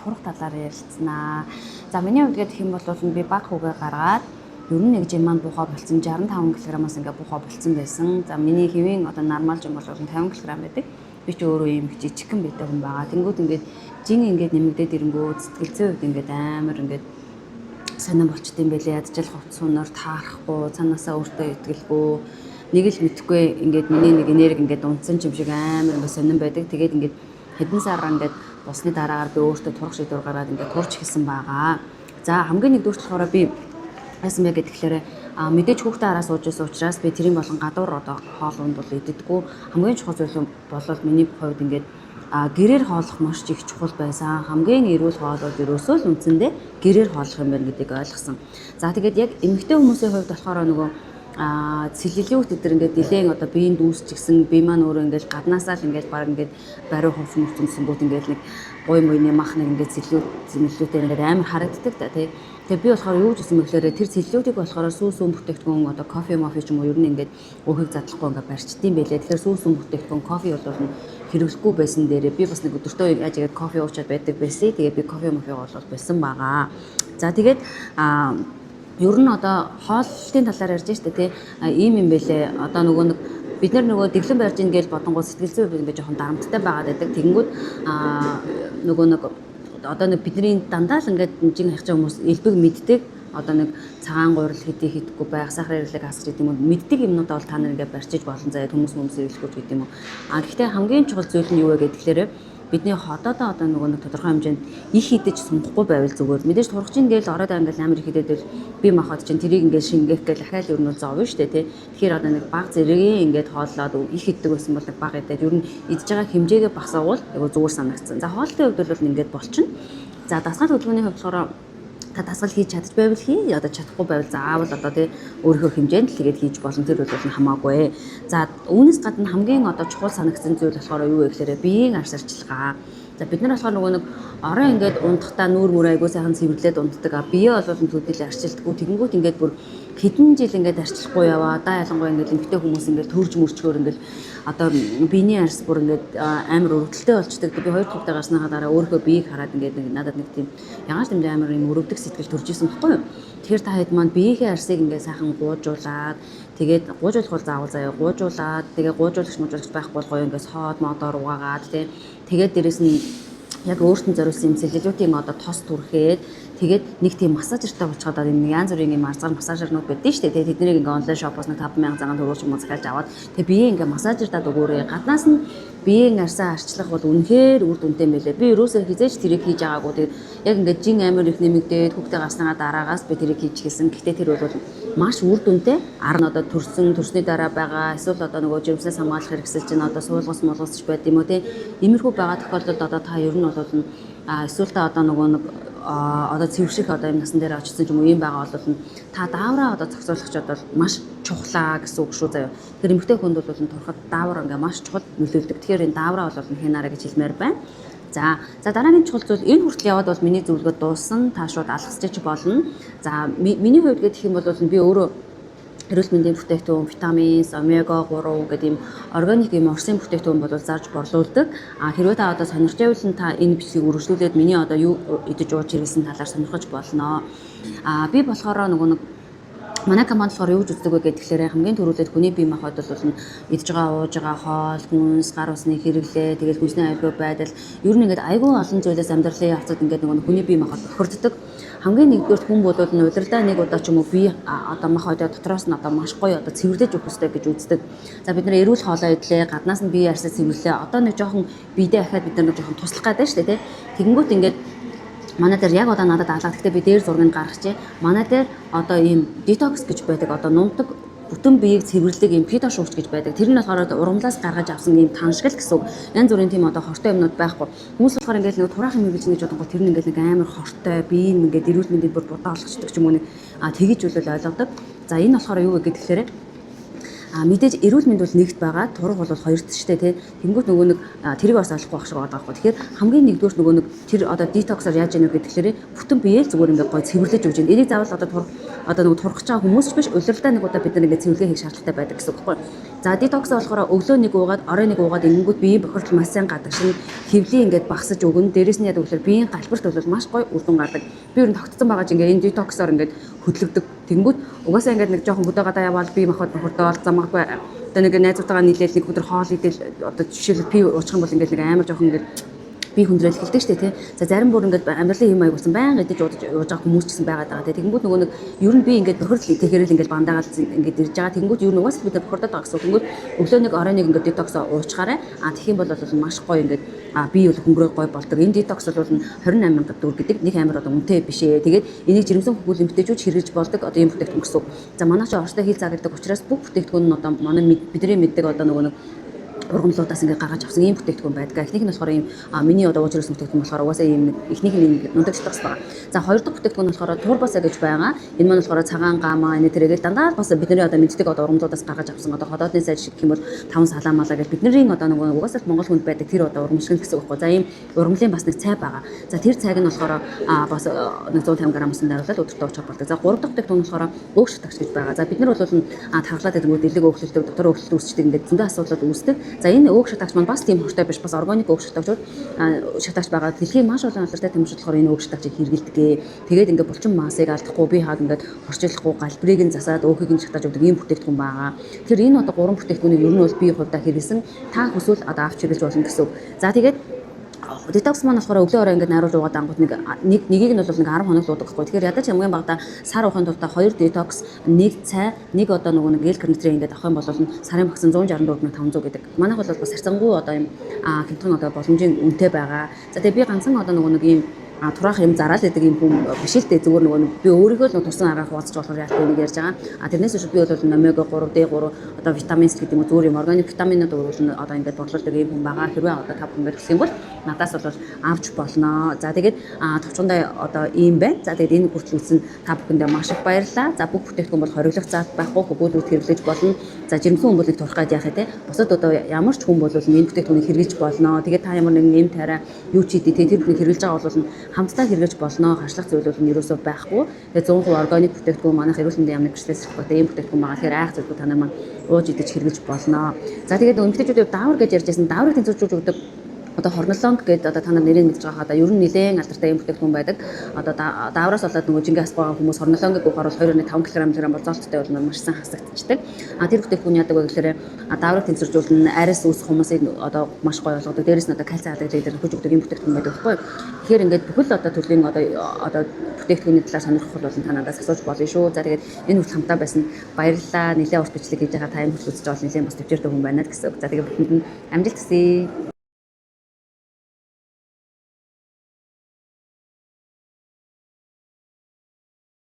турах талаар ярилцсанаа. За миний хувьд гэх юм бол би баг хүүгээ гаргаад ер нь нэг жим маань буухай болсон 65 кг-аас ингээ буухай болсон байсан. За миний хэвийн одоо нормал жим бол 50 кг байдаг. Би ч өөрөө юм жижигхэн битэй хүн байгаа. Тэнгүүд ингээд жин ингээд нэмэгдээд ирэнгөө сэтгэлзэн үед ингээд амар ингээд санаа болчт юм байлээ. Ядчил хувц сунаар таарахгүй, цаанаасаа өөртөө итгэлгүй, нэг л мэдхгүй ингээд миний нэг энерги ингээд унтсан юм шиг амар ингээд сонирн байдаг. Тэгээд ингээд хэдэн сар ингээд босны дараагаар би өөртөө турах шийдвэр гаргаад ингээд турч эхэлсэн байгаа. За хамгийн нэгдүгээр болохоор би яасан бэ гэхээр мэдээж хүүхдээ хараа сууж байсан учраас би тэрийн болон гадуур одоо хоол унд бол идэггүй. Хамгийн чухал зүйл бол миний хувьд ингээд гэрээр хооллох маш их чухал байсан. Хамгийн эрүүл хоол бол ерөөсөө л үндсэндээ гэрээр хооллох юм байна гэдгийг ойлгосон. За тэгээд яг эмэгтэй хүмүүсийн хувьд болохоор нөгөө цэллюлит гэдэг ингээд нэлээд одоо биеийн дүүсчихсэн бие маань өөрөө ингээд гаднаасаа л ингээд баг ингээд бариу хувц мөрцөнгөт ингээд нэг гой мойны мах нэг ингээд цэллюлитээр ингээд амар харагддаг та тий. Тэгээ би болохоор юу гэсэн мэглээрээ тэр цэллюлитийг болохоор сүүс сүм бүтээгдэхүүн одоо кофе мофи ч юм уу ер нь ингээд өөхийг задлахгүй ингээд барьчдсан байлээ. Тэгэхээр сүүс сүм бүтээгдэхүүн кофе бол хэрэглэхгүй байсан дээрээ би бас нэг өдөртөө яаж игээд кофе уучаад байдаг байсан. Тэгээ би кофе мофиг бол болсон байгаа. За тэгээд ер нь одоо хооллолтын талаар ярьж штэ тий ийм юм бэлээ одоо нөгөө нэг бид нар нөгөө дэглэн барьж ийн гэж бодонгоо сэтгэл зүйн ингээд жоохон дарамттай байгаад байдаг. Тэгэнгүүт нөгөө нэг одоо нэг бидний дандаа л ингээд жин хайж байгаа хүмүүс элбэг мэддэг одоо нэг цагаан гурил хэдий хийдэггүй байх сахар хэрэглээг хасах гэдэг юм уу мэддэг юмнуудаа бол та нар ингээд барьчиж болон заяа хүмүүс ирэлхүүж гэдэг юм уу. Гэхдээ хамгийн чухал зүйл нь юу вэ гэхээр бидний хотоодоо одоо нөгөө нэг тодорхой хэмжээнд их идэж сунахгүй байвал зүгээр. Мэдээж турах чинь гээл ороод ингээд амар их идээд би махад чинь тэрийг ингээд шингээх гээл ахаал ер нь зовно шүү дээ тий. Тэгэхээр одоо нэг баг зэрэгийн ингээд хооллоод их иддэг байсан бол баг идээд ер нь идж байгаа хэмжээгээ багасгавал айгу зүгээр санагдсан. За хоолтын хувьд бол ингээд болчихно. За дасгал хөдөлгөөний хувьд болохоор та дасгал хийж чадчих байвал хий одоо чадахгүй байвал заавал одоо тий өөрийнхөө хэмжээнд л тэгээд хийж болно тэр бол хамаагүй. За үүнээс гадна хамгийн одоо чухал санагдсан зүйл болохоор юу вэ гэхээр биеийн арсарчилгаа. За бид нар болохоор нөгөө нэг орон ингээд унтахтаа нүүр мөр айгуу сайхан цэвэрлээд унтдаг. Бие бол төдийлө арчилдаггүй. Тэгэнгүүт ингээд бүр хэдэн жил ингээд арчилахгүй яваа. Да ялангуяа ингээд эмэгтэй хүмүүс ингээд төрж мөрчгөр ингээд одоо биений арс бүр ингээд амар өрөвдөлттэй болчдөг. Би 2 тугтаа гарсныхаа дараа өөрийнхөө биеийг хараад ингээд надад нэг тийм ягааш тэмдэг амар юм өрөвдөг сэтгэл төрж исэн баггүй юу. Тэгэхээр та хэд маань биеийнхээ арсыг ингээд сайхан гуужуулаад тэгээд гуужуулах бол заавал заяа гуужуулаад тэгээд гуужуулагч мужуулагч байхгүй бол гоё ингээд соод модоор угаагаад тэгээд дээрэс нь яг өөртөө зориулсан юм цэллюлитийн одоо тос түрхээд тэгээд нэг тийм массажертай болчиход юм янз бүрийн юм арзгаар массажернууд байдаг шүү дээ. Тэгээд тэднийг ингээ онлайн шопоос нэг 5000 цагаан төгрөг юм захиалж аваад тэгээд биеэ ингээ массажердад өгөөрэй. Гаднаас нь биеийн арсаа арчлах бол үнэхээр үр дүнтэй юм байлээ. Би ерөөсөө хизээч тэрийг хийж байгаагүй. Тэгээд яг ингээ жин амир их нэмэгдээд хүүхдээ гарснаа дараагаас би тэрийг хийж гэлсэн. Гэхдээ тэр бол маш үр дүнтэй. Ар нь одоо төрсний дараа байгаа эсвэл одоо нөгөө жирэмснээс хамгаалах хэрэгсэл чинь одоо суулгас молгосч байд юм уу те. Иймэрхүү байгаа тохиолдолд одоо та ер нь бол эсвэл та одоо нөгөө нэг одоо цэвэрших одоо юм насан дээр очсон юм уу юм байгаа бол та даавраа одоо зохицуулагчид бол маш чухлаа гэсэн үг шүү заяа. Тэгэхээр эмэгтэй хүнд бол турахад даавар ингээ маш чухал нөлөөлдөг. Тэгэхээр энэ даавраа бол хийнараа гэж хэлмээр байна. За дараагийн чухал зүйл энэ хүртэл яваад бол миний зөвлөгөө дууссан. Та шууд алгасчих болно. За миний хувьд гэх юм бол би өөрөө эрүүл мэндийн бүтээгдэхүүн, витамин, омега 3 гэдэг ийм органик ийм орсын бүтээгдэхүүн бол зарж борлуулдаг. Хэрвээ та одоо сонирч байвал та энэ бичлэгийг үргэлжлүүлээд миний одоо юу идэж ууж ирсэн талаар сонирхож болно. Би болохоор нөгөө нэг манай команд болохоор юу үздэг вэ гэхээр хамгийн түрүүлээд хүний бие махбод бол идж байгаа ууж байгаа хоол, хүнс, гар усны хэрэглээ, тэгэл хүнсний аюулгүй байдал ер нь ингээд айгүй олон зүйлээс амьдралын явцад ингээд нөгөө хүний бие махбод тохирддог. Хамгийн нэгдүгээр хүн бол удирдаа нэг удаа ч юм уу бие одоо махбодоо дотроос нь одоо маш гоё одоо цэвэрлэж өгөх хэрэгтэй гэж үздэг. За бид нэр эрүүл хоолоо идлээ, гаднаас нь бие арсаа цэвэрлээ. Одоо нэг жоохон биедээ ахаад бид нар жоохон туслах гэдэг шүү дээ, тий. Тэгэнгүүт ингээд манай дээр яг одоо надад алгаа. Гэхдээ би дээр зургийг гаргачих. Манай дээр одоо ийм детокс гэж байдаг. Одоо нунтаг бүтэн биеийг цэвэрлдэг ийм фито шуугч гэж байдаг. Тэр нь болохоор ургамлаас гаргаж авсан ийм таншгал гэсэн үг. Янз бүрийн тийм одоо хортой юмнууд байхгүй. Хүмүүс болохоор ингээд нэг тураах юм гэж бодонгоо тэр нь ингээд нэг амар хортой, бие нь ингээд эрүүл мэндийн бүр будаа олгочдөг ч юм уу нэг тэгэж үл ойлгодог. За энэ болохоор юу вэ гэхээр Мэдээж эрүүл мэнд бол нэгт байгаа, турах бол хоёрт шүү дээ тий. Тэнгүүт нөгөө нэг тэрийг бас ойлгохгүй байх шиг байгаа байхгүй. Тэгэхээр хамгийн нэгдүгээр нөгөө нэг тэр одоо детоксоор яаж яах вэ гэхээр бүтэн биеэл зүгээр ингээд гой цэвэрлэж өгч байна. Энийг заавал одоо нөгөө турах гэж байгаа хүмүүс ч биш, удирдлагаа нэг удаа бид нар ингээд цэвэрлэгээ хийх шаардлагатай байдаг гэсэн үг байхгүй. За детокс болохоор өглөө нэг уугаад, орой нэг уугаад ингэнгүүт биеийн бохирдол маш сайн гадагшин, хэвлээ ингээд багсаж өгнө. Дээрээс нь яд гэхээр биеийн галбирт бол маш гой үр дүн гардаг. Би ер нь тогтцсон байгаа чинь ингээд энэ детоксоор ингээд хөдлөгдөг. Тэнгүүт угаасаа ингээд нэг жоохон хөдөө гадаа явбал бие махбод бохирдол замаггүй одоо нэг найзуудтайгаа нийлээл нэг өдөр хоол идэл одоо жишээлбэл пи уучих юм бол ингээд нэг амар жоохон ингээд би хүндрэл эхэлдэг шүү дээ тий. За зарим бүр ингээд амьдралын юм аяг болсон байнга идэж ууж байгаа хүмүүс ч гэсэн байгаад байгаа тий. Тэгэнгүүт нөгөө нэг ер нь би ингээд бохирдол тэгэхэрэл ингээд бандаагаад ингээд ирж байгаа. Тэгэнгүүт ер нь угаасаа бид бохирдоод байгаа гэсэн. Тэгэнгүүт өглөө нэг орой нэг ингээд детокс уучгаарай. Тэгэх юм бол маш гоё ингээд бие бол хөнгөрөө гоё болдог. Энэ детокс бол 28,000 төгрөг гэдэг нэг амар одоо үнэтэй биш ээ. Тэгээд энийг жирэмсэн хөгүүл эмэгтэйчүүд хэрэглэж болдог одоо ийм бүтээгдэхүүн гэсэн. За манай ч оростой хил заагдаг учраас бүх бүтээгдэхүүн нь одоо манай бидний мэддэг одоо нөгөө нэг ургамлуудаас ингээд гаргаж авсан ийм бүтээгдэхүүн байдаг. Эхнийх нь болохоор ийм миний одоо уужралсан бүтээгдэхүүн болохоор угаасаа ийм эхнийх нь нундаг детокс байгаа. За хоёр дахь бүтээгдэхүүн болохоор турбаса гэж байгаа. Энэ маань болохоор цагаан гамаа энэ тэрэгэл дандаа бас бидний одоо мэддэг одоо ургамлуудаас гаргаж авсан одоо ходоодны сайд шиг гэх юм бол таван салаамалаа гэж бидний одоо нөгөө угаасаа Монгол хүнд байдаг тэр одоо ургамшиг гэсэн үг байхгүй. За ийм ургамлын бас нэг цай байгаа. За тэр цайг нь болохоор бас 150 г-аас даруулаад өдөртөө уучих болдог. За гурав дахь бүтээгдэхүүн болохоор өөх шатагч гэж байгаа. За бид нар бол тархлаад гэдэг нь дэлэг өөхлөлтөд дотор өөхлөлт үүсчдэг ингээд зөндөө асуудлууд үүсдэг. За энэ өөх шатагч маань бас тийм хортой биш, бас органик өөх шатагчуд шатагч байгаа. Дэлхийн маш олон алдартай тамирчид болохоор энэ өөх шатагчийг хэрэглэдэг. Тэгээд ингээд булчин маасыг алдахгүй би хаад ингээд орчуулахгүй галбирыг нь засаад өөхийг нь шатааж өгдөг ийм бүтээгдэхүүн байгаа. Тэгэхээр энэ одоо гурван бүтээгдэхүүнийг ер нь бол би хувьдаа хэрэглэсэн. Та хүсвэл одоо авч хэрэглэж болно гэсэн үг. За тэгээд детокс маань болохоор өглөө орой ингээд найруулж уугаад ангууд нэгийг нь бол нэг 10 хоног луудаг байхгүй. Тэгэхээр ядаж хамгийн багадаа сар уухын тулдаа 2 детокс, 1 цай, 1 одоо нөгөө нэг эл карнитрийн ингээд авах юм бол сарын багсан 164,500 гэдэг. Манайх бол бас харьцангуй одоо юм хямдхан одоо боломжийн үнэтэй байгаа. За тэгээ би ганцхан одоо нөгөө нэг юм тураах юм зараал гэдэг юм хүн биш л дээ. Зүгээр нөгөө би өөрийгөө л тусан агаар хуваалцж болохоор яг нэг ярьж байгаа. Тэрнээс биш би бол омега 3, D3 одоо витамин С гэдэг юм уу зүгээр юм органик витаминууд бол одоо ингээд борлуулдаг юм хүн байгаа. Хэрвээ одоо та бүхэн гэх юм бол надаас бол авч болно. За тэгээд товчондоо одоо ийм байна. За тэгээд энэ хүртэл үзсэн та бүхэндээ маш их баярлалаа. За бүх бүтээгдэхүүн бол хориглох заат байхгүй, хөгөөлүүд хэрэглэж болно. За жирэмсэн хүн бол их турхаад яах вэ те. Бусад одоо ямар ч хүн бол энэ бүтээгдэхүүнийг хэрэглэж болно. Тэгээд та ямар нэгэн эм тайраа юу ч хийдэй тэр бүхнийг хэрэглэж байгаа бол хамтдаа хэрэглэж болно. Харшлах зүйл бол ерөөсөө байхгүй. Тэгээд 100% органик бүтээгдэхүүн манайх эрүүл мэндийн яамны гэрчлээс хэрэглэдэг ийм бүтээгдэхүүн байгаа. Тэгэхээр айх зүйлүүд та нар маань ууж идэж хэрэглэж болно. За тэгээд эмэгтэйчүүдийн даавар гэж ярьж байсан. Дааврыг тэнцвэржүүлж өгдөг одоо хорнолонг гэдэг одоо та нар нэрийг мэдж байгаа хаа ер нь нэлээд алдартай юм бүтээгдэхүүн байдаг. Одоо даавраас болоод нөгөө жингээ ас байгаа хүмүүс хорнолонгийг уухаар бол 2.5 кг болзоолттой бол маш сайн хасагдчихдаг. Тэр бүтээгдэхүүн яадаг вэ гэхээр дааврыг тэнцвэржүүлнэ, арьс үүсэх хүмүүсийг одоо маш гоё болгодог. Дээрээс нь одоо кальци хадаг дээр хөж өгдөг юм бүтээгдэхүүн байдаг байхгүй. Тэгэхээр ингээд бүхэл одоо төрлийн одоо бүтээгдэхүүний талаар сонирхох бол та надаас асууж болно шүү. За тэгээд энэ хүртэл хамтаа байсан баярлалаа. Нэлээд урт бичлэг хийж байгаа тайм хүртэл үзэж байгаа нэлээд бас төвчээртэй хүн байна гэсэн үг. За тэгээд бүхэнд нь амжилт хүсье.